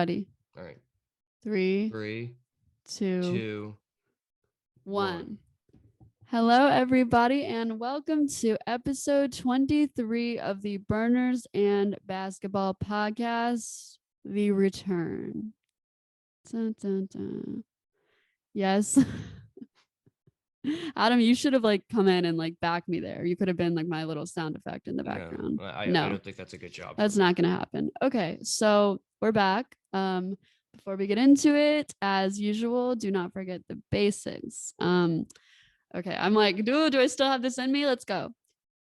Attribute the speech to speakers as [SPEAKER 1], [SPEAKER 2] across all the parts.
[SPEAKER 1] Ready?
[SPEAKER 2] All right.
[SPEAKER 1] 3,
[SPEAKER 2] 3,
[SPEAKER 1] 2,
[SPEAKER 2] 2,
[SPEAKER 1] 1. Hello, everybody, and welcome to episode 23 of the Burners and Basketball Podcast, The Return. Dun, dun, dun. Yes. Adam, you should have come in and back me there. You could have been my little sound effect in the background.
[SPEAKER 2] I don't think that's a good job.
[SPEAKER 1] That's not going to happen. Okay, so we're back. Before we get into it, as usual, do not forget the basics. Okay, I'm do I still have this in me? Let's go.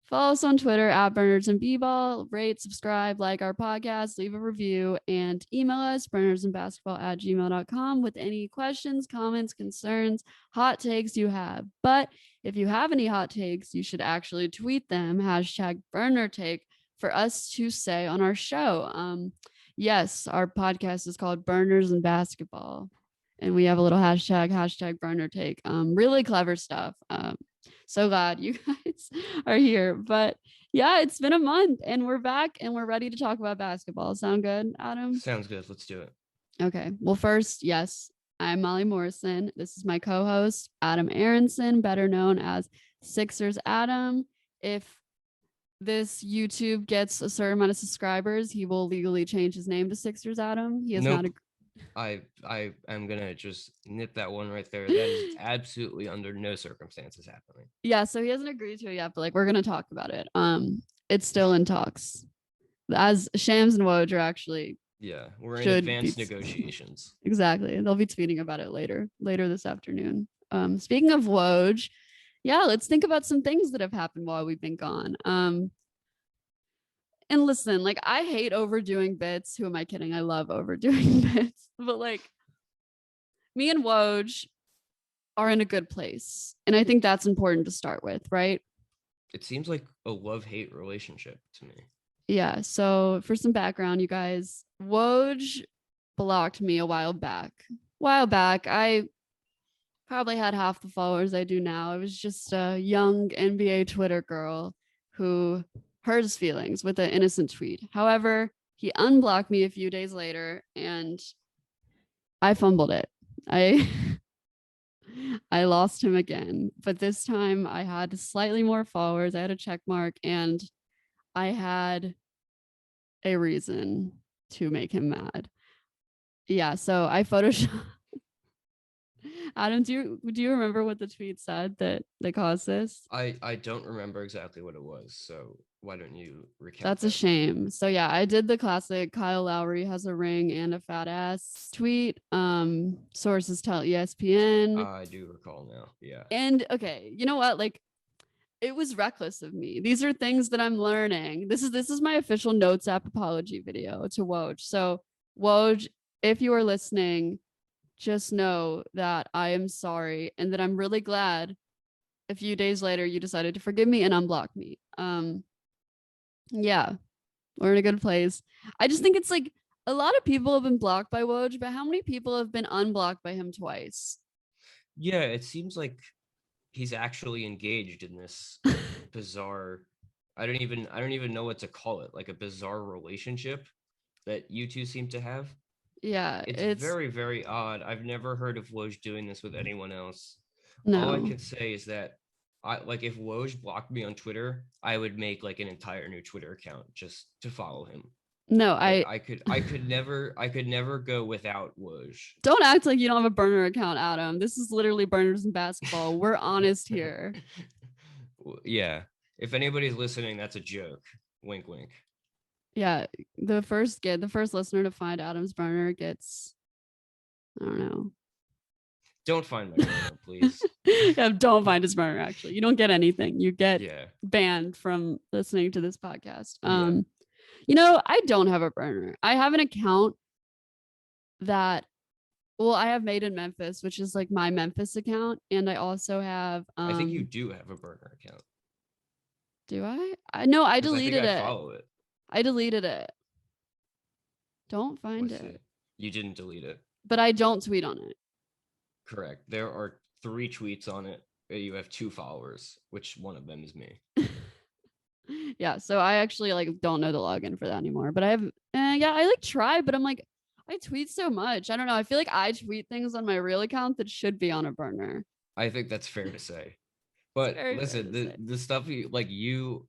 [SPEAKER 1] Follow us on Twitter at Burners and B-Ball. Rate, subscribe, like our podcast, leave a review, and email us burnersandbasketball@gmail.com with any questions, comments, concerns, hot takes you have. But if you have any hot takes, you should actually tweet them, #BurnerTake, for us to say on our show. Yes, our podcast is called Burners and Basketball, and we have a little #BurnerTake. Really clever stuff. So glad you guys are here. But yeah, it's been a month and we're back and we're ready to talk about basketball. Sound good, Adam?
[SPEAKER 2] Sounds good. Let's do it.
[SPEAKER 1] Okay. Well, first, yes, I'm Molly Morrison. This is my co-host, Adam Aaronson, better known as Sixers Adam. If this YouTube gets a certain amount of subscribers, he will legally change his name to Sixers Adam. He has not
[SPEAKER 2] I am gonna just nip that one right there. That is absolutely under no circumstances happening.
[SPEAKER 1] Yeah, so he hasn't agreed to it yet, but we're gonna talk about it. It's still in talks. As Shams and Woj are actually
[SPEAKER 2] we're in advanced negotiations.
[SPEAKER 1] Exactly. They'll be tweeting about it later this afternoon. Speaking of Woj, let's think about some things that have happened while we've been gone. And listen, I hate overdoing bits. Who am I kidding? I love overdoing bits. But me and Woj are in a good place. And I think that's important to start with, right?
[SPEAKER 2] It seems like a love-hate relationship to me.
[SPEAKER 1] Yeah. So for some background, you guys, Woj blocked me a while back. I probably had half the followers I do now. I was just a young NBA Twitter girl who hurt his feelings with an innocent tweet. However, he unblocked me a few days later and I fumbled it. I lost him again, but this time I had slightly more followers. I had a check mark and I had a reason to make him mad. Yeah, so I photoshopped. Adam, do you remember what the tweet said that caused this?
[SPEAKER 2] I don't remember exactly what it was, so why don't you recount?
[SPEAKER 1] That's a shame. So yeah, I did the classic Kyle Lowry has a ring and a fat ass tweet. Sources tell ESPN.
[SPEAKER 2] I do recall now. Yeah.
[SPEAKER 1] And okay, you know what? It was reckless of me. These are things that I'm learning. This is my official Notes app apology video to Woj. So Woj, if you are listening, just know that I am sorry and that I'm really glad a few days later you decided to forgive me and unblock me. Yeah, we're in a good place. I just think it's a lot of people have been blocked by Woj, but how many people have been unblocked by him twice?
[SPEAKER 2] Yeah, it seems like he's actually engaged in this bizarre, I don't even know what to call it, a bizarre relationship that you two seem to have.
[SPEAKER 1] Yeah,
[SPEAKER 2] it's very, very odd. I've never heard of Woj doing this with anyone else.
[SPEAKER 1] No.
[SPEAKER 2] All I could say is that if Woj blocked me on Twitter, I would make an entire new Twitter account just to follow him.
[SPEAKER 1] No,
[SPEAKER 2] I could never go without Woj.
[SPEAKER 1] Don't act like you don't have a burner account, Adam. This is literally Burners and Basketball. We're honest here.
[SPEAKER 2] Yeah. If anybody's listening, that's a joke. Wink, wink.
[SPEAKER 1] Yeah, the first listener to find Adam's burner gets, I don't know. Don't find my burner, please. Yeah, don't find his burner, actually. You don't get anything. You get banned from listening to this podcast. I don't have a burner. I have an account that, I have Made in Memphis, which is my Memphis account. And I also have... I think you do have a burner account. Do I? No, I deleted it. I follow it. I deleted it. Don't find it.
[SPEAKER 2] You didn't delete it.
[SPEAKER 1] But I don't tweet on it.
[SPEAKER 2] Correct. There are 3 tweets on it. You have 2 followers, which one of them is me.
[SPEAKER 1] Yeah, so I actually don't know the login for that anymore. But I have, I try, but I'm I tweet so much. I don't know. I feel like I tweet things on my real account that should be on a burner.
[SPEAKER 2] I think that's fair to say.
[SPEAKER 1] It's
[SPEAKER 2] But
[SPEAKER 1] very fair
[SPEAKER 2] listen,
[SPEAKER 1] to say.
[SPEAKER 2] the stuff you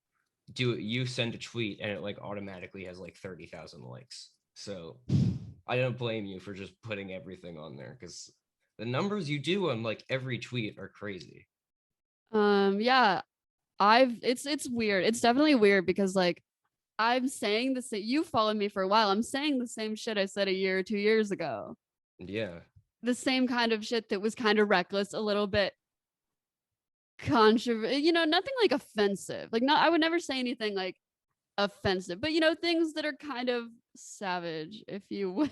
[SPEAKER 2] send a tweet and it like automatically has like 30,000 likes. So I don't blame you for just putting everything on there because the numbers you do on like every tweet are crazy.
[SPEAKER 1] Yeah, it's weird. It's definitely weird because like I'm saying the same. You followed me for a while. I'm saying the same shit I said a year or 2 years ago.
[SPEAKER 2] Yeah.
[SPEAKER 1] The same kind of shit that was kind of reckless, a little bit controversial. Nothing like offensive. Like, I would never say anything like offensive, but things that are kind of savage, if you will.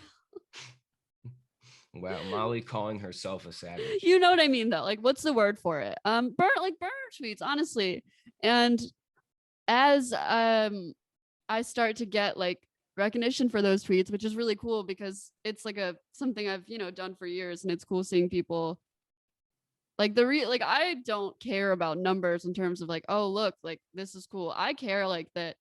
[SPEAKER 2] Wow, Molly calling herself a savage.
[SPEAKER 1] You know what I mean, though. Like, what's the word for it? Burner tweets, honestly. And as I start to get like recognition for those tweets, which is really cool because it's like something I've done for years, and it's cool seeing people like like I don't care about numbers in terms of like, oh look, like this is cool. I care like that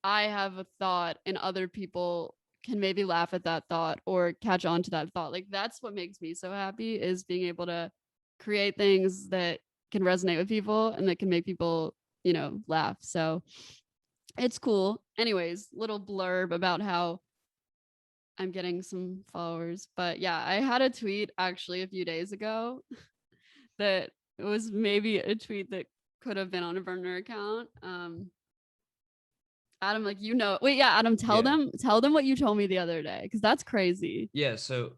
[SPEAKER 1] I have a thought and other people can maybe laugh at that thought or catch on to that thought. Like that's what makes me so happy, is being able to create things that can resonate with people and that can make people laugh. So it's cool. Anyways, little blurb about how I'm getting some followers. But yeah, I had a tweet actually a few days ago that it was maybe a tweet that could have been on a burner account. Adam, like wait, yeah, Adam, tell
[SPEAKER 2] Yeah.
[SPEAKER 1] them what you told me the other day, because that's crazy.
[SPEAKER 2] Yeah, so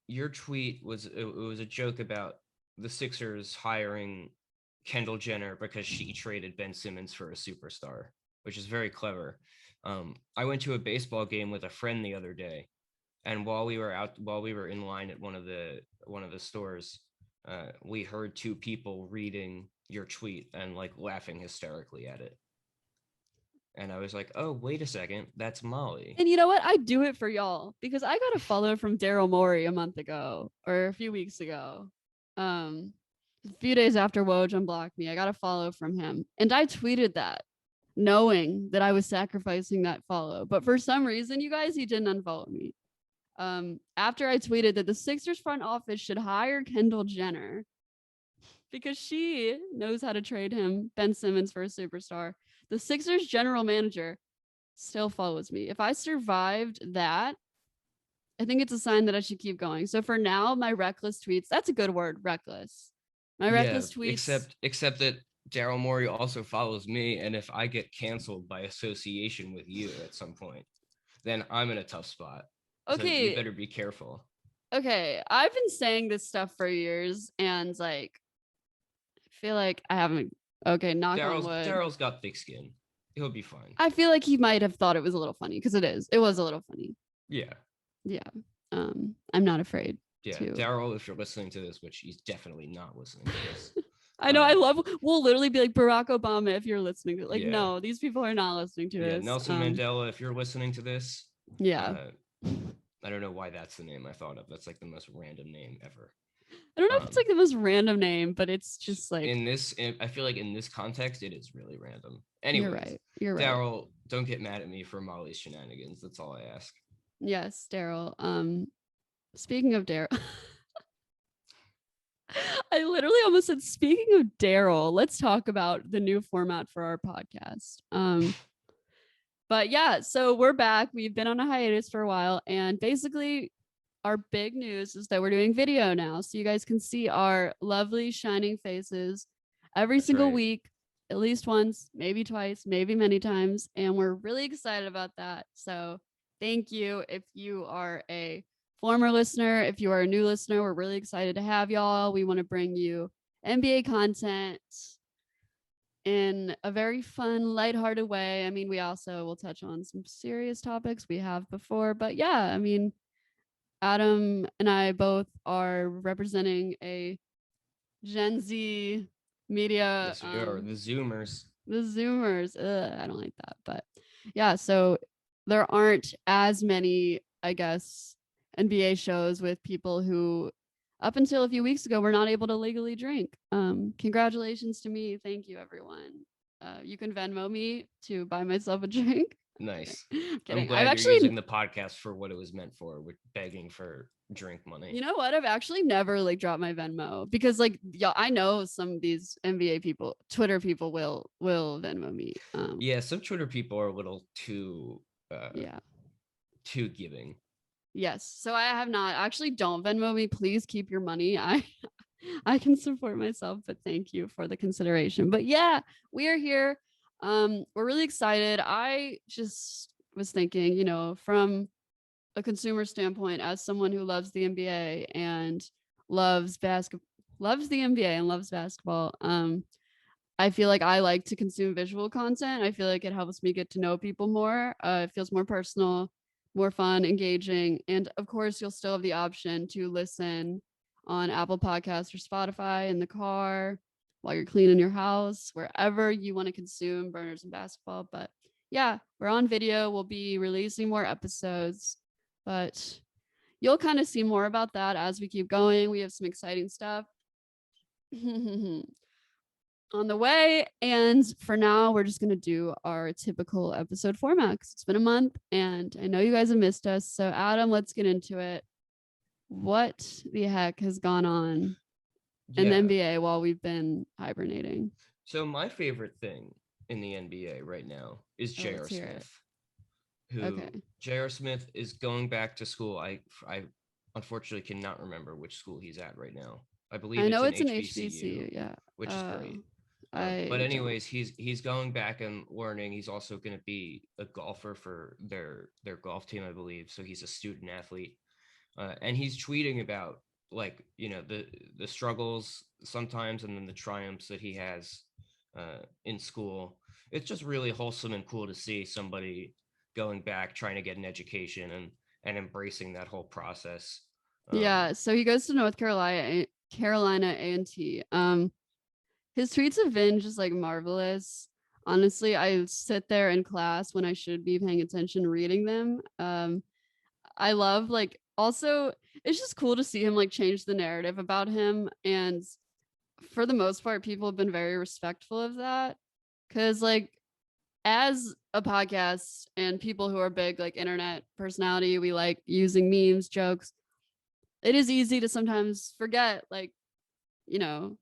[SPEAKER 2] your tweet was it was a joke about the Sixers hiring Kendall Jenner because she traded Ben Simmons for a superstar, which is very clever. I went to a baseball game with a friend the other day, and while we were in line at one of the stores, we heard two people reading your tweet and like laughing hysterically at it. And I was like, "Oh, wait a second, that's Molly."
[SPEAKER 1] And you know what? I do it for y'all because I got a follow from Daryl Morey a month ago or a few weeks ago. A few days after Woj unblocked me, I got a follow from him, and I tweeted that, knowing that I was sacrificing that follow. But for some reason, you guys, he didn't unfollow me. After I tweeted that the Sixers front office should hire Kendall Jenner because she knows how to trade him, Ben Simmons, for a superstar. The Sixers general manager still follows me. If I survived that, I think it's a sign that I should keep going. So for now, my reckless tweets, that's a good word, reckless. My
[SPEAKER 2] Yeah,
[SPEAKER 1] reckless tweets.
[SPEAKER 2] except that Daryl Morey also follows me, and if I get canceled by association with you at some point, then I'm in a tough spot. So you
[SPEAKER 1] Okay.
[SPEAKER 2] better be careful.
[SPEAKER 1] Okay. I've been saying this stuff for years, and like I feel like I haven't. Okay, knock on wood.
[SPEAKER 2] Daryl's got thick skin. He'll be fine.
[SPEAKER 1] I feel like he might have thought it was a little funny because it is. It was a little funny.
[SPEAKER 2] Yeah.
[SPEAKER 1] Yeah. I'm not afraid.
[SPEAKER 2] Yeah,
[SPEAKER 1] to.
[SPEAKER 2] Daryl, if you're listening to this, which he's definitely not listening to this.
[SPEAKER 1] I know. I love. We'll literally be like Barack Obama if you're listening to. Like,
[SPEAKER 2] Yeah.
[SPEAKER 1] no, these people are not listening to this.
[SPEAKER 2] Nelson Mandela, if you're listening to this.
[SPEAKER 1] Yeah.
[SPEAKER 2] I don't know why that's the name I thought of. That's like the most random name ever.
[SPEAKER 1] I don't know if it's like the most random name, but it's just like
[SPEAKER 2] I feel like in this context, it is really random. Anyways,
[SPEAKER 1] you're right.
[SPEAKER 2] Daryl, don't get mad at me for Molly's shenanigans. That's all I ask.
[SPEAKER 1] Yes, Daryl. Speaking of Daryl, I literally almost said, speaking of Daryl, let's talk about the new format for our podcast. But yeah, so we're back. We've been on a hiatus for a while, and basically our big news is that we're doing video now. So you guys can see our lovely shining faces every single week, at least once, maybe twice, maybe many times. And we're really excited about that. So thank you. If you are a former listener, if you are a new listener, we're really excited to have y'all. We want to bring you NBA content in a very fun, lighthearted way. I mean, we also will touch on some serious topics we have before, but yeah, I mean, Adam and I both are representing a Gen Z media.
[SPEAKER 2] Yes, we are the Zoomers.
[SPEAKER 1] The Zoomers. I don't like that, but yeah. So there aren't as many, I guess, NBA shows with people who, up until a few weeks ago, were not able to legally drink. Congratulations to me. Thank you, everyone. You can Venmo me to buy myself a drink.
[SPEAKER 2] Nice.
[SPEAKER 1] I'm
[SPEAKER 2] I'm
[SPEAKER 1] kidding. I've
[SPEAKER 2] glad you're
[SPEAKER 1] actually,
[SPEAKER 2] using the podcast for what it was meant for, with begging for drink money.
[SPEAKER 1] you know what? I've actually never like dropped my Venmo because like yeah, I know some of these NBA people, Twitter people will Venmo me.
[SPEAKER 2] Yeah, some Twitter people are a little
[SPEAKER 1] Yeah.
[SPEAKER 2] too giving.
[SPEAKER 1] Yes. So I have not actually don't Venmo me. Please keep your money. I can support myself, but thank you for the consideration. But yeah, we are here. We're really excited. I just was thinking, you know, from a consumer standpoint, as someone who loves the NBA and loves basketball, loves the NBA and loves basketball. I feel like I like to consume visual content. I feel like it helps me get to know people more. It feels more personal, more fun, engaging. And of course, you'll still have the option to listen on Apple Podcasts or Spotify in the car while you're cleaning your house, wherever you want to consume burners and basketball. But yeah, we're on video. We'll be releasing more episodes, but you'll kind of see more about that as we keep going. We have some exciting stuff on the way. And for now, we're just going to do our typical episode format because it's been a month and I know you guys have missed us. So, Adam, let's get into it. What the heck has gone on in the
[SPEAKER 2] Yeah.
[SPEAKER 1] NBA while we've been hibernating?
[SPEAKER 2] So my favorite thing in the NBA right now is
[SPEAKER 1] Oh,
[SPEAKER 2] JR
[SPEAKER 1] let's hear it.
[SPEAKER 2] Smith, who
[SPEAKER 1] Okay.
[SPEAKER 2] JR Smith is going back to school. I unfortunately cannot remember which school he's at right now. I believe
[SPEAKER 1] I
[SPEAKER 2] it's
[SPEAKER 1] know
[SPEAKER 2] an
[SPEAKER 1] it's an
[SPEAKER 2] HBCU,
[SPEAKER 1] HBCU. Yeah.
[SPEAKER 2] which is great. But
[SPEAKER 1] I don't.
[SPEAKER 2] anyways, he's going back and learning. He's also going to be a golfer for their golf team, I believe. So he's a student athlete, and he's tweeting about, like, you know, the struggles sometimes and then the triumphs that he has in school. It's just really wholesome and cool to see somebody going back, trying to get an education, and embracing that whole process.
[SPEAKER 1] Yeah. So he goes to North Carolina A&T. His tweets have been just like marvelous. Honestly, I sit there in class when I should be paying attention reading them. I love like also it's just cool to see him like change the narrative about him. And for the most part, people have been very respectful of that. Cause like as a podcast and people who are big like internet personality, we like using memes, jokes. It is easy to sometimes forget, like, you know,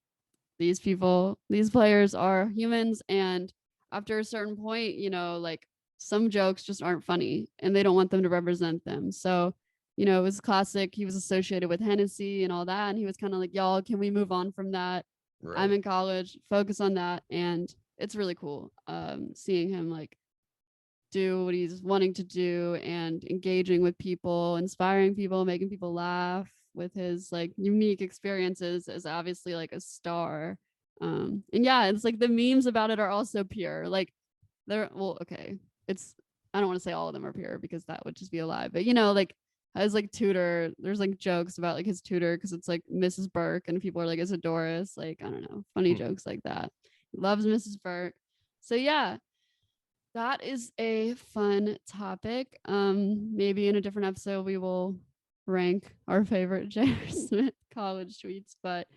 [SPEAKER 1] these people, these players are humans. And after a certain point, you know, like some jokes just aren't funny and they don't want them to represent them. So, you know, it was classic. He was associated with Hennessy and all that. And he was kind of like, y'all, can we move on from that? I'm
[SPEAKER 2] Right.
[SPEAKER 1] in college, focus on that. And it's really cool seeing him like do what he's wanting to do and engaging with people, inspiring people, making people laugh with his like unique experiences as obviously like a star. And yeah, it's like the memes about it are also pure. Like they're well, okay. It's I don't want to say all of them are pure because that would just be a lie. But you know, like his like tutor, there's like jokes about like his tutor because it's like Mrs. Burke and people are like, is it Doris? Like, I don't know, funny jokes like that. He loves Mrs. Burke. So yeah, that is a fun topic. Maybe in a different episode we will rank our favorite J.R. Smith college tweets, but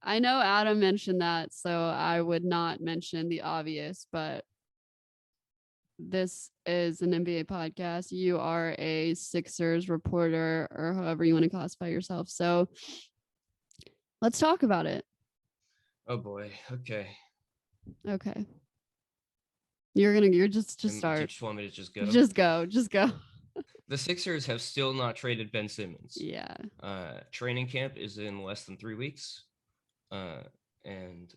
[SPEAKER 1] I know Adam mentioned that, so I would not mention the obvious, but this is an NBA podcast. You are a Sixers reporter or however you want to classify yourself. So let's talk about it.
[SPEAKER 2] Oh boy. Okay.
[SPEAKER 1] Okay. You're just
[SPEAKER 2] Do you
[SPEAKER 1] start.
[SPEAKER 2] just want me to just go?
[SPEAKER 1] Just go. Just go.
[SPEAKER 2] The Sixers have still not traded Ben Simmons.
[SPEAKER 1] Yeah.
[SPEAKER 2] Training camp is in less than 3 weeks. And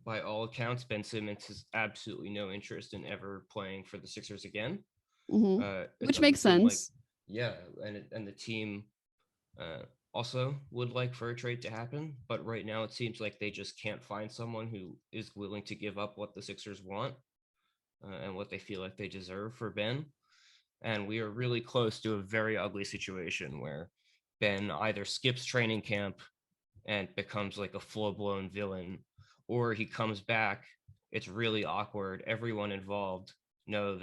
[SPEAKER 2] by all accounts, Ben Simmons has absolutely no interest in ever playing for the Sixers again.
[SPEAKER 1] Mm-hmm.
[SPEAKER 2] It
[SPEAKER 1] Which
[SPEAKER 2] doesn't
[SPEAKER 1] makes
[SPEAKER 2] seem like,
[SPEAKER 1] sense.
[SPEAKER 2] yeah, and the team also would like for a trade to happen, but right now it seems like they just can't find someone who is willing to give up what the Sixers want and what they feel like they deserve for Ben. And we are really close to a very ugly situation where Ben either skips training camp and becomes like a full-blown villain, or he comes back. It's really awkward. Everyone involved knows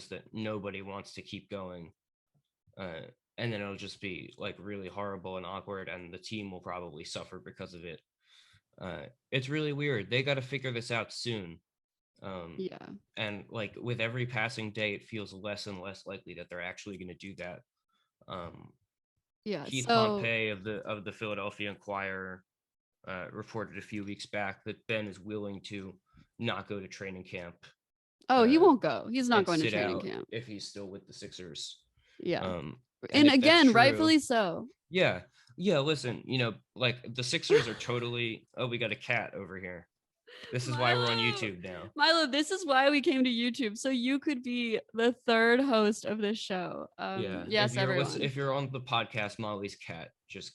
[SPEAKER 2] that nobody wants to keep going, and then it'll just be like really horrible and awkward, and the team will probably suffer because of it. It's really weird. They got to figure this out soon.
[SPEAKER 1] Yeah.
[SPEAKER 2] And like with every passing day, it feels less and less likely that they're actually going to do that. Um,
[SPEAKER 1] Yeah.
[SPEAKER 2] Keith
[SPEAKER 1] So,
[SPEAKER 2] Pompey of the Philadelphia Inquirer reported a few weeks back that Ben is willing to not go to training camp
[SPEAKER 1] oh, he
[SPEAKER 2] uh,
[SPEAKER 1] won't go. He's not
[SPEAKER 2] and
[SPEAKER 1] going to
[SPEAKER 2] sit
[SPEAKER 1] training
[SPEAKER 2] out
[SPEAKER 1] camp.
[SPEAKER 2] if he's still with the Sixers.
[SPEAKER 1] Yeah.
[SPEAKER 2] And
[SPEAKER 1] And
[SPEAKER 2] if that's
[SPEAKER 1] again,
[SPEAKER 2] true,
[SPEAKER 1] rightfully so.
[SPEAKER 2] yeah, yeah. Listen, like the Sixers are totally. Oh, we got a cat over here. This is why we're on
[SPEAKER 1] Milo,
[SPEAKER 2] YouTube now.
[SPEAKER 1] Milo, this is why we came to YouTube. So you could be the third host of this show.
[SPEAKER 2] Yeah,
[SPEAKER 1] Yes, everyone.
[SPEAKER 2] if you're on the podcast, Molly's cat just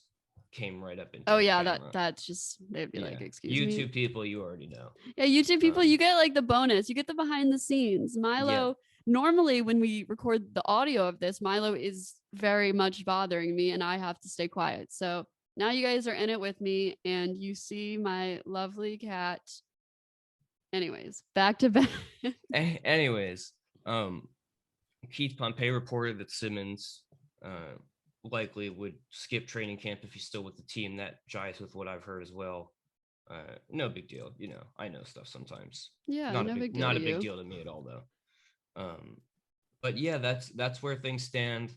[SPEAKER 2] came right up into
[SPEAKER 1] Oh
[SPEAKER 2] the
[SPEAKER 1] yeah,
[SPEAKER 2] camera.
[SPEAKER 1] that's just they'd be
[SPEAKER 2] Yeah,
[SPEAKER 1] like, excuse me.
[SPEAKER 2] YouTube people, you already know.
[SPEAKER 1] Yeah, YouTube people, you get like the bonus. You get the behind the scenes.
[SPEAKER 2] Yeah,
[SPEAKER 1] Milo, normally when we record the audio of this, Milo is very much bothering me and I have to stay quiet. So now you guys are in it with me and you see my lovely cat. Anyways, back to Ben.
[SPEAKER 2] anyways, Keith Pompey reported that Simmons likely would skip training camp if he's still with the team. That jives with what I've heard as well. No big deal. I know stuff sometimes.
[SPEAKER 1] Yeah,
[SPEAKER 2] Not
[SPEAKER 1] no
[SPEAKER 2] a big,
[SPEAKER 1] big deal
[SPEAKER 2] not
[SPEAKER 1] to
[SPEAKER 2] a big
[SPEAKER 1] you.
[SPEAKER 2] deal to me at all, though. But yeah, that's where things stand.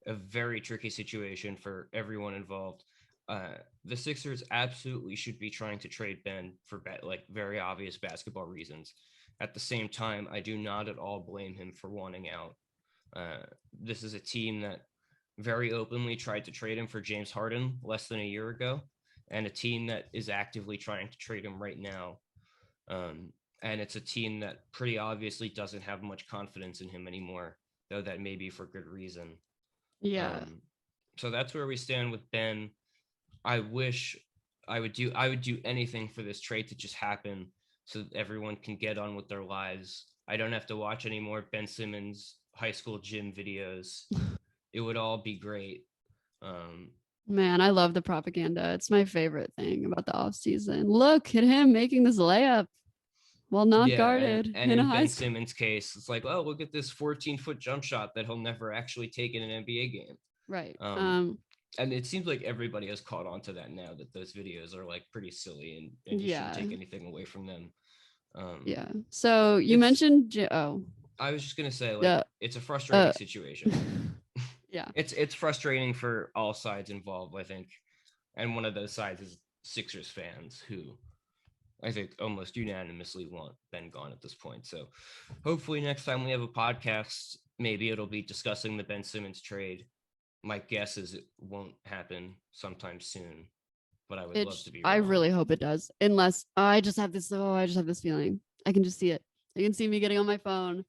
[SPEAKER 2] A very tricky situation for everyone involved. The Sixers absolutely should be trying to trade Ben for like very obvious basketball reasons. At the same time, I do not at all blame him for wanting out. This is a team that very openly tried to trade him for James Harden less than a year ago, and a team that is actively trying to trade him right now. And it's a team that pretty obviously doesn't have much confidence in him anymore, though that may be for good reason.
[SPEAKER 1] Yeah.
[SPEAKER 2] So that's where we stand with Ben. I wish I would do anything for this trade to just happen so that everyone can get on with their lives. I don't have to watch any more Ben Simmons high school gym videos. It would all be great.
[SPEAKER 1] Man, I love the propaganda. It's my favorite thing about the off season. Look at him making this layup while not guarded
[SPEAKER 2] and
[SPEAKER 1] in a
[SPEAKER 2] in
[SPEAKER 1] high
[SPEAKER 2] Ben
[SPEAKER 1] school.
[SPEAKER 2] Simmons' case, it's like, oh, look at this 14-foot jump shot that he'll never actually take in an NBA game.
[SPEAKER 1] Right.
[SPEAKER 2] And it seems like everybody has caught on to that now, that those videos are like pretty silly and you shouldn't take anything away from them.
[SPEAKER 1] Yeah. So you mentioned
[SPEAKER 2] I was just gonna say, like, it's a frustrating situation.
[SPEAKER 1] Yeah.
[SPEAKER 2] It's frustrating for all sides involved, I think. And one of those sides is Sixers fans, who I think almost unanimously want Ben gone at this point. So hopefully next time we have a podcast, maybe it'll be discussing the Ben Simmons trade. My guess is it won't happen sometime soon, but I would love to be wrong.
[SPEAKER 1] I really hope it does. Unless I just have this feeling. I can just see it. I can see me getting on my phone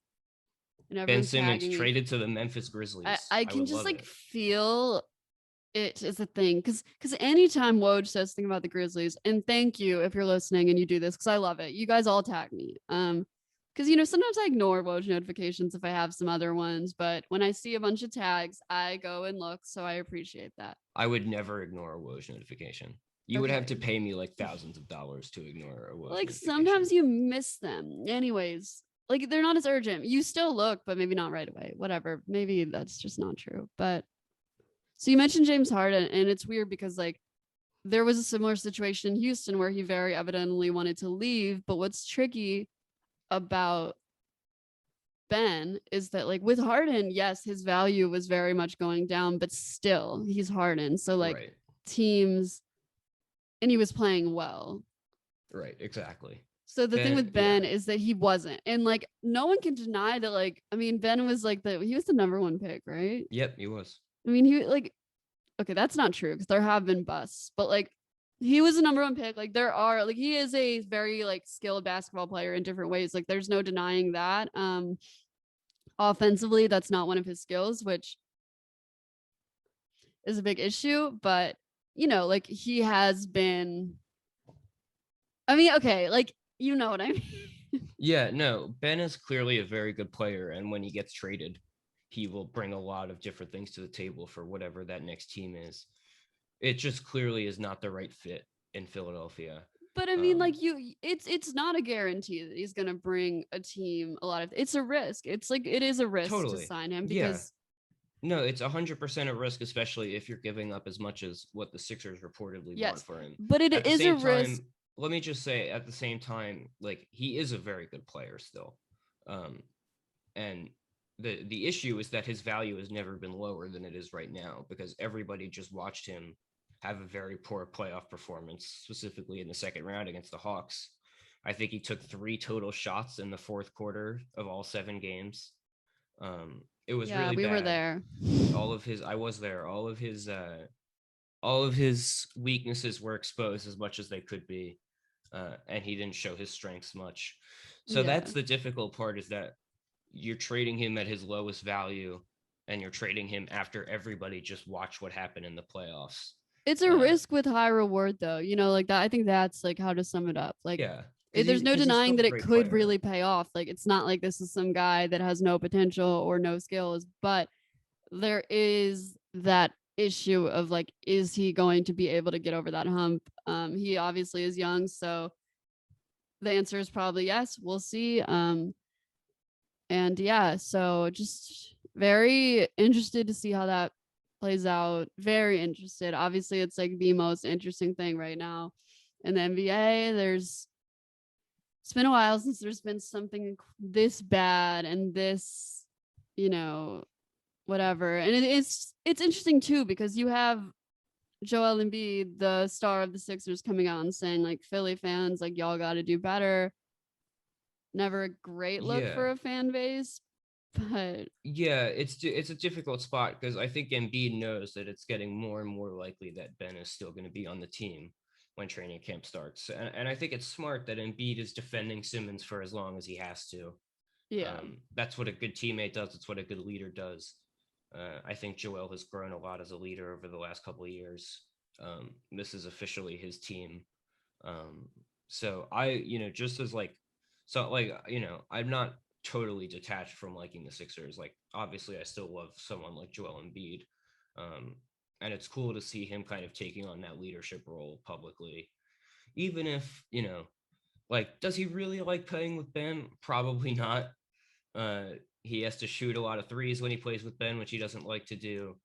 [SPEAKER 1] and
[SPEAKER 2] Ben Simmons traded to the Memphis Grizzlies.
[SPEAKER 1] I can just like feel it is a thing because anytime Woj says something about the Grizzlies, and thank you if you're listening and you do this because I love it. You guys all tag me. Because sometimes I ignore Woj notifications if I have some other ones, but when I see a bunch of tags, I go and look. So I appreciate that.
[SPEAKER 2] I would never ignore a Woj notification. You would have to pay me like thousands of dollars to ignore a Woj notification.
[SPEAKER 1] Sometimes you miss them. Anyways, like they're not as urgent. You still look, but maybe not right away. Whatever. Maybe that's just not true. But so you mentioned James Harden, and it's weird because like there was a similar situation in Houston where he very evidently wanted to leave. But what's tricky about Ben is that like with Harden, yes, his value was very much going down, but still he's Harden. So like teams, and he was playing well.
[SPEAKER 2] Right, exactly.
[SPEAKER 1] So the thing with Ben is that he wasn't. And like no one can deny that, like, I mean, Ben was like he was the number one pick, right?
[SPEAKER 2] Yep, he was.
[SPEAKER 1] I mean, he like, okay, that's not true because there have been busts, but like he was the number one pick. Like there are like he is a very like skilled basketball player in different ways. Like there's no denying that. Offensively, that's not one of his skills, which is a big issue, but like he has been, I mean, okay, like you know what I mean.
[SPEAKER 2] Yeah, no, Ben is clearly a very good player, and when he gets traded, he will bring a lot of different things to the table for whatever that next team is. It just clearly is not the right fit in Philadelphia.
[SPEAKER 1] But I mean, like it's not a guarantee that he's gonna bring a team a lot of. It's a risk. It's like it is a risk to sign him because.
[SPEAKER 2] No, it's 100% a risk, especially if you're giving up as much as what the Sixers reportedly want for him.
[SPEAKER 1] But it is a risk.
[SPEAKER 2] let me just say at the same time, like, he is a very good player still. And the issue is that his value has never been lower than it is right now, because everybody just watched him have a very poor playoff performance, specifically in the second round against the Hawks. I think he took 3 total shots in the fourth quarter of all 7 games. It was
[SPEAKER 1] Yeah,
[SPEAKER 2] really
[SPEAKER 1] we were
[SPEAKER 2] bad.
[SPEAKER 1] there.
[SPEAKER 2] I was there. All of his weaknesses were exposed as much as they could be, and he didn't show his strengths much. So
[SPEAKER 1] Yeah.
[SPEAKER 2] that's the difficult part, is that you're trading him at his lowest value, and you're trading him after everybody just watched what happened in the playoffs.
[SPEAKER 1] It's a risk with high reward, though. Like that. I think that's like how to sum it up. Like,
[SPEAKER 2] Yeah,
[SPEAKER 1] there's no
[SPEAKER 2] he's
[SPEAKER 1] denying
[SPEAKER 2] still a
[SPEAKER 1] that it
[SPEAKER 2] great
[SPEAKER 1] could
[SPEAKER 2] player.
[SPEAKER 1] really pay off. Like, it's not like this is some guy that has no potential or no skills, but there is that issue of like, is he going to be able to get over that hump? He obviously is young, so the answer is probably yes. We'll see. And yeah, so just very interested to see how that plays out. Very interested. Obviously, it's like the most interesting thing right now in the NBA. It's been a while since there's been something this bad and this, whatever. And it's interesting too, because you have Joel Embiid, the star of the Sixers, coming out and saying like, Philly fans, like, y'all got to do better. Never a great look
[SPEAKER 2] Yeah,
[SPEAKER 1] for a fan base, but
[SPEAKER 2] yeah, it's a difficult spot, because I think Embiid knows that it's getting more and more likely that Ben is still going to be on the team when training camp starts, and I think it's smart that Embiid is defending Simmons for as long as he has to.
[SPEAKER 1] yeah.
[SPEAKER 2] That's what a good teammate does. It's what a good leader does. I think Joel has grown a lot as a leader over the last couple of years. This is officially his team. So just as like, I'm not totally detached from liking the Sixers. Like, obviously, I still love someone like Joel Embiid. And it's cool to see him kind of taking on that leadership role publicly. Even if, like, does he really like playing with Ben? Probably not. He has to shoot a lot of threes when he plays with Ben, which he doesn't like to do.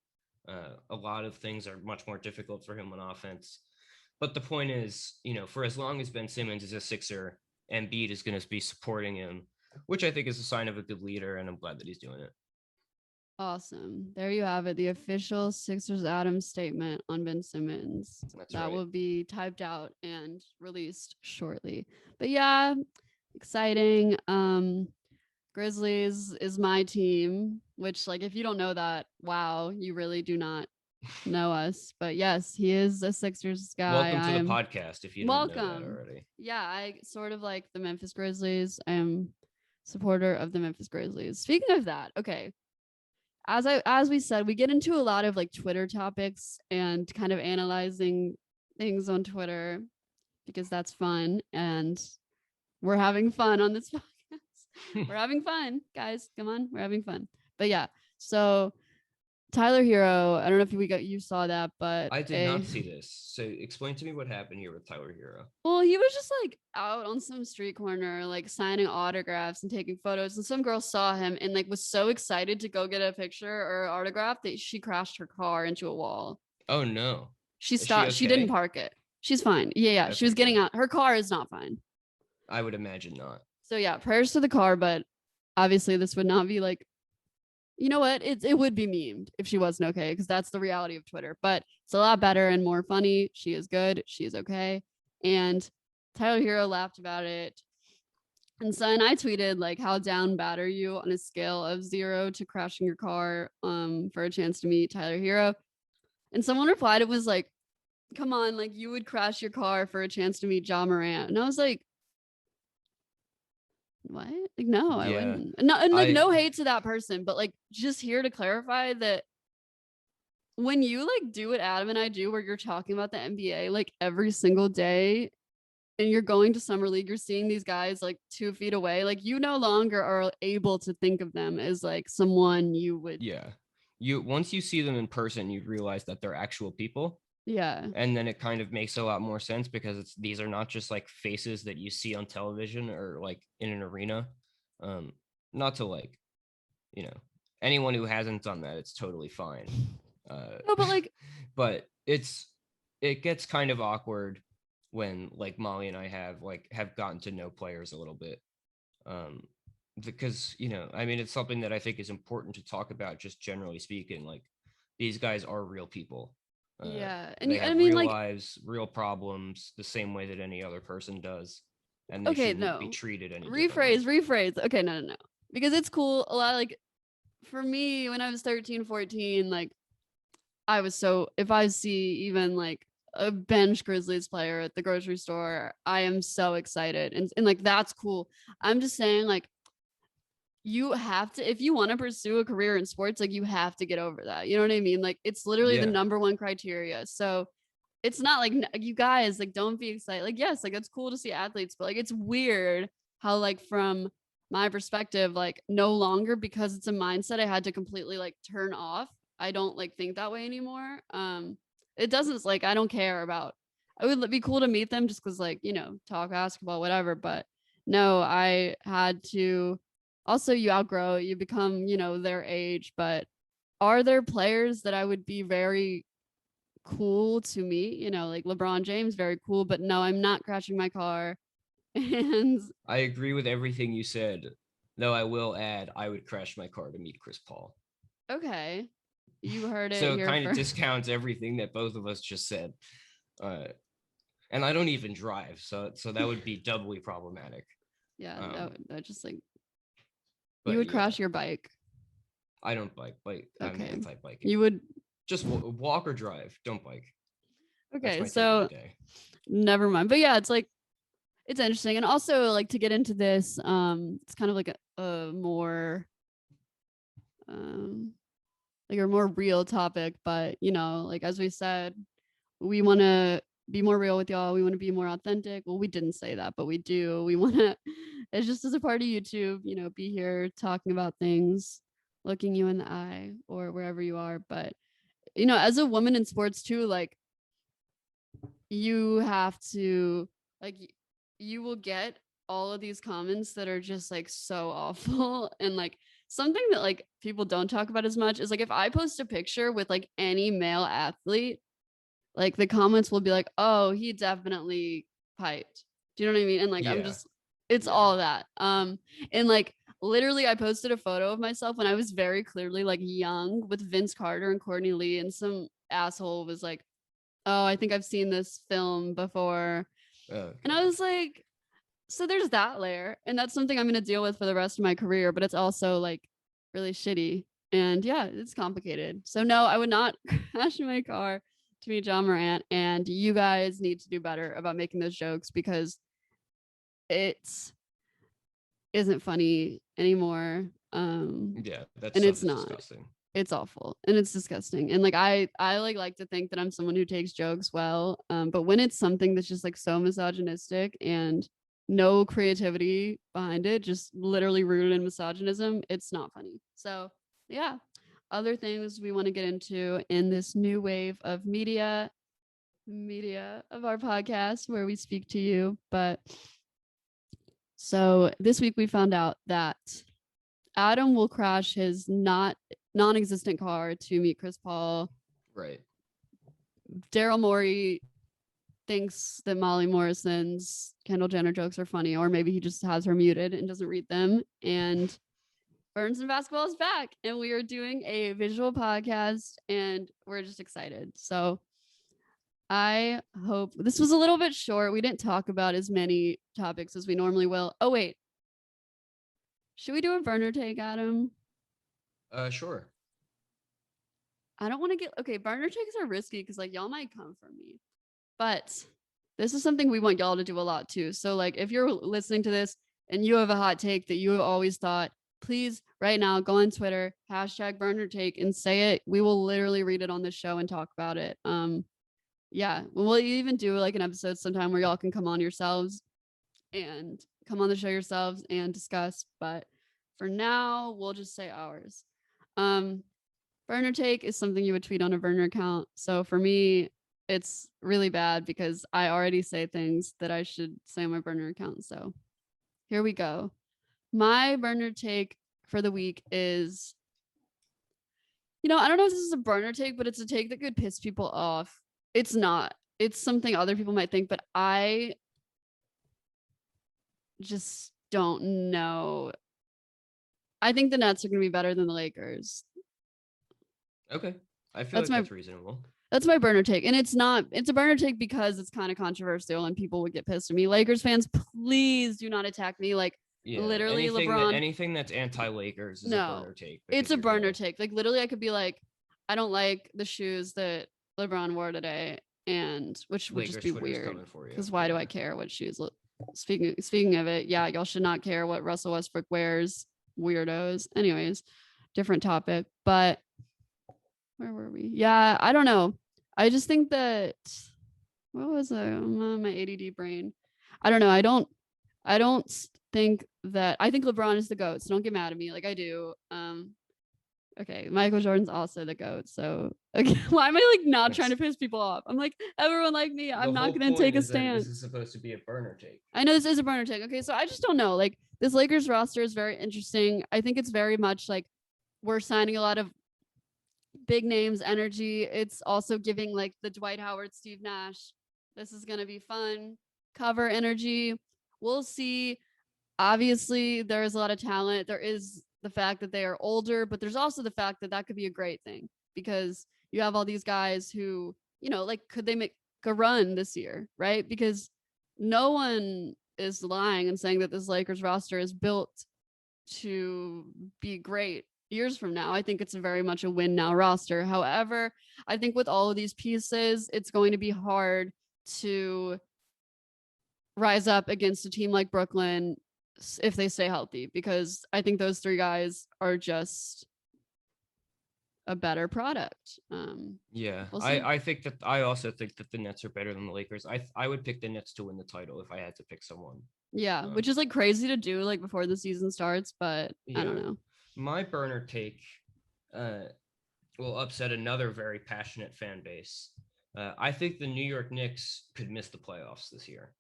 [SPEAKER 2] A lot of things are much more difficult for him on offense. But the point is, for as long as Ben Simmons is a Sixer, Embiid is going to be supporting him, which I think is a sign of a good leader, and I'm glad that he's doing it.
[SPEAKER 1] Awesome. There you have it. The official Sixers Adam statement on Ben Simmons.
[SPEAKER 2] That's
[SPEAKER 1] That
[SPEAKER 2] right.
[SPEAKER 1] will be typed out and released shortly. But yeah, exciting. Grizzlies is my team, which, like, if you don't know that, wow, you really do not know us. But yes, he is a Sixers guy.
[SPEAKER 2] Welcome to the
[SPEAKER 1] I'm
[SPEAKER 2] podcast, if you didn't know that
[SPEAKER 1] welcome.
[SPEAKER 2] already.
[SPEAKER 1] Yeah, I sort of like the Memphis Grizzlies. I am supporter of the Memphis Grizzlies. Speaking of that, okay, as we said, we get into a lot of like Twitter topics and kind of analyzing things on Twitter because that's fun, and we're having fun on this podcast. We're having fun, guys. Come on, we're having fun. But yeah, so Tyler Hero, I don't know if you saw that, but
[SPEAKER 2] I did not see this. So explain to me what happened here with Tyler Hero.
[SPEAKER 1] well, he was just like out on some street corner, like signing autographs and taking photos. And some girl saw him and like was so excited to go get a picture or autograph that she crashed her car into a wall.
[SPEAKER 2] Oh no.
[SPEAKER 1] She
[SPEAKER 2] Is she
[SPEAKER 1] stopped. She didn't
[SPEAKER 2] okay?
[SPEAKER 1] park it. She's fine. Yeah. She
[SPEAKER 2] Okay,
[SPEAKER 1] was getting
[SPEAKER 2] good.
[SPEAKER 1] out. Her car is not fine.
[SPEAKER 2] I would imagine not.
[SPEAKER 1] So yeah, prayers to the car, but obviously this would not be like, you know what? It would be memed if she wasn't okay, because that's the reality of Twitter. But it's a lot better and more funny. She is good. She is okay. And Tyler Hero laughed about it. And so, and I tweeted like, how down bad are you on a scale of 0 to crashing your car for a chance to meet Tyler Hero? And someone replied, it was like, come on, like you would crash your car for a chance to meet Ja Morant. And I was like, what? Like, no, I
[SPEAKER 2] Yeah.
[SPEAKER 1] wouldn't. No, and like,
[SPEAKER 2] I
[SPEAKER 1] no hate to that person, but like, just here to clarify that when you like do what Adam and I do, where you're talking about the NBA like every single day, and you're going to summer league, you're seeing these guys like 2 feet away, like you no longer are able to think of them as like someone you would.
[SPEAKER 2] Yeah. Once you see them in person, you realize that they're actual people.
[SPEAKER 1] Yeah.
[SPEAKER 2] And then it kind of makes a lot more sense, because these are not just like faces that you see on television or like in an arena. Not to like, anyone who hasn't done that, it's totally fine.
[SPEAKER 1] No, but like,
[SPEAKER 2] but it gets kind of awkward when like Molly and I have gotten to know players a little bit. Because I mean, it's something that I think is important to talk about, just generally speaking. Like, these guys are real people.
[SPEAKER 1] Yeah. And
[SPEAKER 2] They
[SPEAKER 1] I
[SPEAKER 2] have
[SPEAKER 1] mean,
[SPEAKER 2] real
[SPEAKER 1] like,
[SPEAKER 2] lives, real problems, the same way that any other person does, and they
[SPEAKER 1] okay,
[SPEAKER 2] shouldn't be
[SPEAKER 1] no.
[SPEAKER 2] treated any differently.
[SPEAKER 1] Rephrase. Okay, no. Because it's cool. A lot, like, for me, when I was 13, 14, like, I was so, if I see even like a bench Grizzlies player at the grocery store, I am so excited. And like, that's cool. I'm just saying, like, you have to, if you want to pursue a career in sports, like, you have to get over that. You know what I mean? Like, it's literally the
[SPEAKER 2] Yeah,
[SPEAKER 1] number one criteria. So it's not like, you guys, like, don't be excited. Like, yes, like, it's cool to see athletes, but like, it's weird how, like, from my perspective, like, no longer, because it's a mindset I had to completely like turn off. I don't like think that way anymore. It doesn't, like, I don't care about, it would be cool to meet them just because, like, talk basketball, whatever. But no, I had to, also, you outgrow it, you become, their age. But are there players that I would be very cool to meet? Like LeBron James, very cool. But no, I'm not crashing my car. And
[SPEAKER 2] I agree with everything you said. Though I will add, I would crash my car to meet Chris Paul.
[SPEAKER 1] okay, you heard it
[SPEAKER 2] So it
[SPEAKER 1] here
[SPEAKER 2] kind of
[SPEAKER 1] first.
[SPEAKER 2] discounts everything that both of us just said. Uh, and I don't even drive, so that would be doubly problematic.
[SPEAKER 1] Yeah,
[SPEAKER 2] Um,
[SPEAKER 1] that just like, you
[SPEAKER 2] but
[SPEAKER 1] would
[SPEAKER 2] yeah,
[SPEAKER 1] crash your bike.
[SPEAKER 2] I don't bike. I'm
[SPEAKER 1] Okay,
[SPEAKER 2] anti-biking.
[SPEAKER 1] you would.
[SPEAKER 2] Just walk or drive. Don't bike. That's
[SPEAKER 1] Okay,
[SPEAKER 2] my take of the
[SPEAKER 1] so
[SPEAKER 2] day.
[SPEAKER 1] never mind. But yeah, it's like, it's interesting. And also, like, to get into this, it's kind of like a more um like a more real topic. But like, as we said, we want to be more real with y'all. We want to be more authentic. Well, we didn't say that, but we do. We want to, it's just as a part of YouTube, be here talking about things, looking you in the eye or wherever you are. But as a woman in sports too, like, you have to, like, you will get all of these comments that are just like so awful. And like, something that like people don't talk about as much is, like, if I post a picture with like any male athlete, like, the comments will be like, oh, he definitely piped. Do you know what I mean? And like, I'm
[SPEAKER 2] Yeah,
[SPEAKER 1] just, it's
[SPEAKER 2] yeah.
[SPEAKER 1] all that. And like, literally, I posted a photo of myself when I was very clearly like young with Vince Carter and Courtney Lee, and some asshole was like, oh, I think I've seen this film before.
[SPEAKER 2] Oh
[SPEAKER 1] And I
[SPEAKER 2] god.
[SPEAKER 1] was like, so there's that layer. And that's something I'm going to deal with for the rest of my career. But it's also like really shitty. And yeah, it's complicated. So no, I would not crash my car to meet John Morant. And you guys need to do better about making those jokes, because it isn't funny anymore.
[SPEAKER 2] Yeah, that
[SPEAKER 1] And
[SPEAKER 2] stuff
[SPEAKER 1] it's
[SPEAKER 2] is
[SPEAKER 1] not.
[SPEAKER 2] disgusting.
[SPEAKER 1] It's awful and it's disgusting. And like, I like to think that I'm someone who takes jokes well. But when it's something that's just like so misogynistic and no creativity behind it, just literally rooted in misogynism, it's not funny. So yeah, other things we want to get into in this new wave of media of our podcast where we speak to you. But so this week we found out that Adam will crash his non-existent car to meet Chris Paul.
[SPEAKER 2] Right.
[SPEAKER 1] Daryl Morey thinks that Molly Morrison's Kendall Jenner jokes are funny, or maybe he just has her muted and doesn't read them. And Burns and Basketball is back, and we are doing a visual podcast, and we're just excited. So I hope this was a little bit short. We didn't talk about as many topics as we normally will. Oh wait, should we do a burner take, Adam?
[SPEAKER 2] Sure.
[SPEAKER 1] I don't want to get, okay, burner takes are risky because like y'all might come for me. But this is something we want y'all to do a lot too. So like, if you're listening to this and you have a hot take that you have always thought, please right now go on Twitter, hashtag burner take, and say it. We will literally read it on the show and talk about it. Yeah, we'll even do like an episode sometime where y'all can come on yourselves and come on the show yourselves and discuss. But for now, we'll just say ours. Um, Burner take is something you would tweet on a burner account. So for me, it's really bad because I already say things that I should say on my burner account. So here we go. My burner take for the week is, I don't know if this is a burner take, but it's a take that could piss people off. It's not. it's something other people might think, but I just don't know. I think the Nets are going to be better than the Lakers.
[SPEAKER 2] Okay. I feel that's reasonable.
[SPEAKER 1] That's my burner take. And it's a burner take because it's kind of controversial and people would get pissed at me. Lakers fans, please do not attack me. Like, literally, LeBron.
[SPEAKER 2] Anything that's anti-Lakers is a burner take.
[SPEAKER 1] It's a burner take. Like, literally, I could be like, I don't like the shoes that LeBron wore today, and which would just be weird. Because why do I care what shoes? Speaking of it, yeah, y'all should not care what Russell Westbrook wears. Weirdos. Anyways, different topic. But where were we? Yeah, I don't know. I just think that what was my ADD brain? I don't know. I don't think that I think LeBron is the GOAT. So don't get mad at me like I do. Okay, Michael Jordan's also the GOAT. So okay, why am I like not trying to piss people off? I'm like, everyone like me. I'm not gonna take a stand.
[SPEAKER 2] This is supposed to be a burner take.
[SPEAKER 1] I know this is a burner take. Okay, so I just don't know. Like, this Lakers roster is very interesting. I think it's very much like we're signing a lot of big names energy. It's also giving like the Dwight Howard, Steve Nash. This is gonna be fun. Cover energy. We'll see. Obviously, there is a lot of talent. There is the fact that they are older, but there's also the fact that that could be a great thing because you have all these guys who, you know, like, could they make a run this year, right? Because no one is lying and saying that this Lakers roster is built to be great years from now. I think it's very much a win now roster. However, I think with all of these pieces, it's going to be hard to rise up against a team like Brooklyn if they stay healthy, because I think those three guys are just a better product.
[SPEAKER 2] Yeah, we'll I also think that the Nets are better than the Lakers. I would pick the Nets to win the title if I had to pick someone.
[SPEAKER 1] Yeah, which is like crazy to do like before the season starts, but yeah. I don't know.
[SPEAKER 2] My burner take will upset another very passionate fan base. I think the New York Knicks could miss the playoffs this year.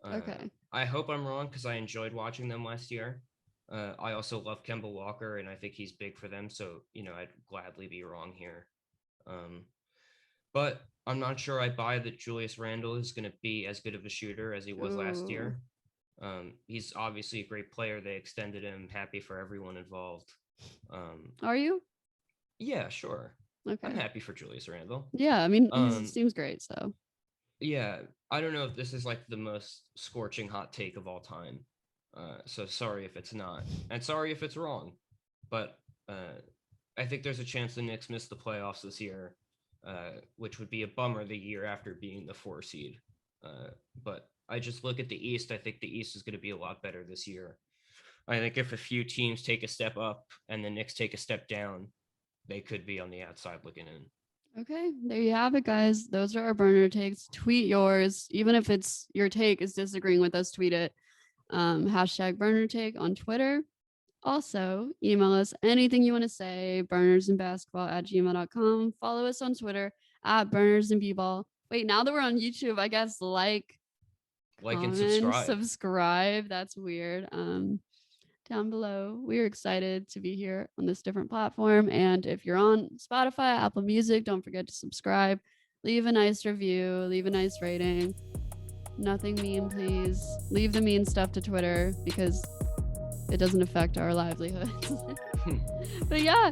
[SPEAKER 1] Okay.
[SPEAKER 2] I hope I'm wrong because I enjoyed watching them last year. I also love Kemba Walker, and I think he's big for them. So, you know, I'd gladly be wrong here. But I'm not sure I buy that Julius Randle is going to be as good of a shooter as he was last year. He's obviously a great player. They extended him. Happy for everyone involved.
[SPEAKER 1] Are you?
[SPEAKER 2] Yeah, sure.
[SPEAKER 1] Okay.
[SPEAKER 2] I'm happy for Julius Randle.
[SPEAKER 1] Yeah, I mean, he seems great, so.
[SPEAKER 2] Yeah, I don't know if this is like the most scorching hot take of all time. So sorry if it's not, and sorry if it's wrong. But I think there's a chance the Knicks miss the playoffs this year, which would be a bummer the year after being the 4 seed. But I just look at the East. I think the East is going to be a lot better this year. I think if a few teams take a step up and the Knicks take a step down, they could be on the outside looking in.
[SPEAKER 1] Okay, there you have it, guys. Those are our burner takes. Tweet yours, even if it's your take is disagreeing with us. Tweet it. Hashtag burner take on Twitter. Also, email us anything you want to say. burnersandbasketball@gmail.com. Follow us on Twitter @burnersandbball. Wait, now that we're on YouTube, I guess like comment, and subscribe. That's weird. Down below. We're excited to be here on this different platform. And if you're on Spotify, Apple Music, don't forget to subscribe. Leave a nice review. Leave a nice rating. Nothing mean, please. Leave the mean stuff to Twitter because it doesn't affect our livelihoods. But yeah,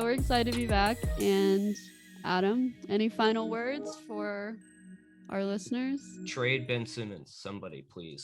[SPEAKER 1] we're excited to be back. And Adam, any final words for our listeners?
[SPEAKER 2] Trade Ben Simmons, somebody, please.